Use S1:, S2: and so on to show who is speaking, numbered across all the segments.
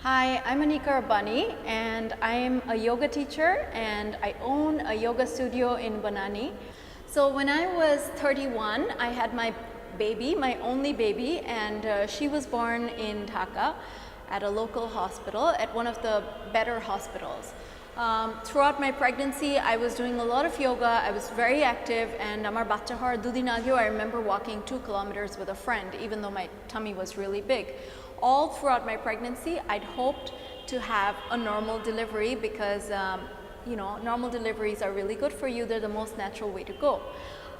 S1: Hi, I'm Anika Rabbani and I'm a yoga teacher and I own a yoga studio in Banani. So when I was 31, I had my baby, my only baby, and she was born in Dhaka at a local hospital, at one of the better hospitals. Throughout my pregnancy, I was doing a lot of yoga. I was very active, and amar bacha har dudin ageo I remember walking 2 kilometers with a friend, even though my tummy was really big. All throughout my pregnancy, I'd hoped to have a normal delivery because normal deliveries are really good for you. They're the most natural way to go.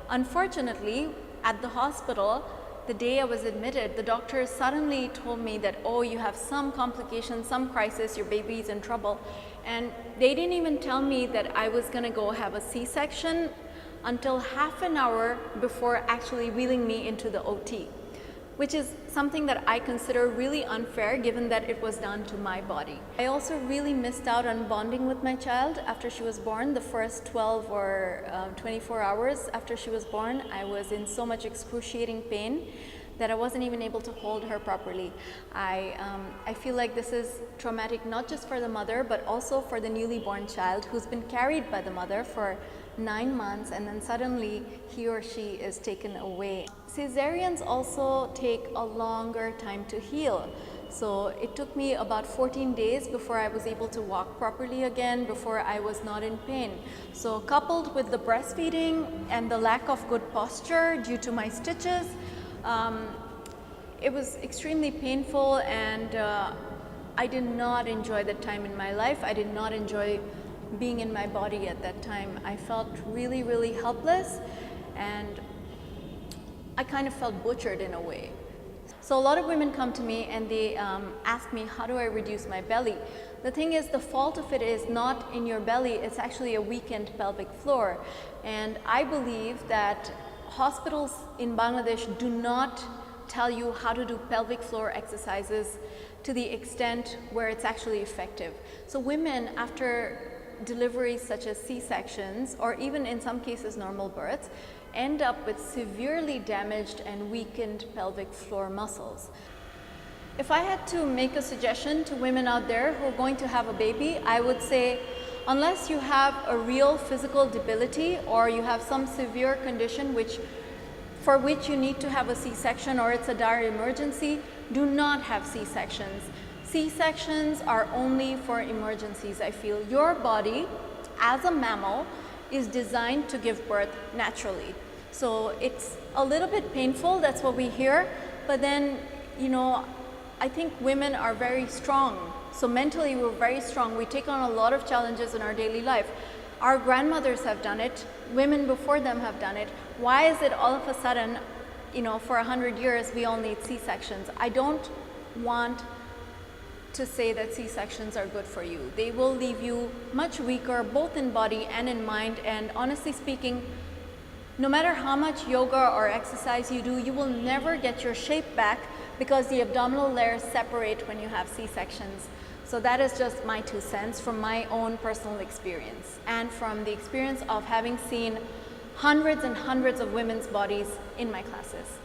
S1: Unfortunately, at the hospital, the day I was admitted, the doctors suddenly told me that, oh, you have some complication, some crisis, your baby's in trouble. And they didn't even tell me that I was gonna go have a C-section until half an hour before actually wheeling me into the OT, which is something that I consider really unfair given that it was done to my body. I also really missed out on bonding with my child after she was born. The first 12 or 24 hours after she was born, I was in so much excruciating pain that I wasn't even able to hold her properly. I feel like this is traumatic not just for the mother, but also for the newly born child who's been carried by the mother for 9 months and then suddenly he or she is taken away. Cesareans also take a longer time to heal. So it took me about 14 days before I was able to walk properly again, before I was not in pain. So coupled with the breastfeeding and the lack of good posture due to my stitches, it was extremely painful, and I did not enjoy that time in my life. I did not enjoy being in my body at that time. I felt really, really helpless, and I kind of felt butchered in a way. So a lot of women come to me and they ask me, how do I reduce my belly? The thing is, the fault of it is not in your belly, it's actually a weakened pelvic floor. And I believe that hospitals in Bangladesh do not tell you how to do pelvic floor exercises to the extent where it's actually effective. So women after deliveries such as C-sections, or even in some cases normal births, end up with severely damaged and weakened pelvic floor muscles. If I had to make a suggestion to women out there who are going to have a baby, I would say, unless you have a real physical debility or you have some severe condition for which you need to have a C-section or it's a dire emergency, do not have C-sections. C-sections are only for emergencies, I feel. Your body, as a mammal, is designed to give birth naturally. So it's a little bit painful, that's what we hear, but then, I think women are very strong. So mentally, we're very strong. We take on a lot of challenges in our daily life. Our grandmothers have done it. Women before them have done it. Why is it all of a sudden, for 100 years, we all need C-sections? I don't want to say that C-sections are good for you. They will leave you much weaker, both in body and in mind. And honestly speaking, no matter how much yoga or exercise you do, you will never get your shape back because the abdominal layers separate when you have C-sections. So that is just my 2 cents from my own personal experience and from the experience of having seen hundreds and hundreds of women's bodies in my classes.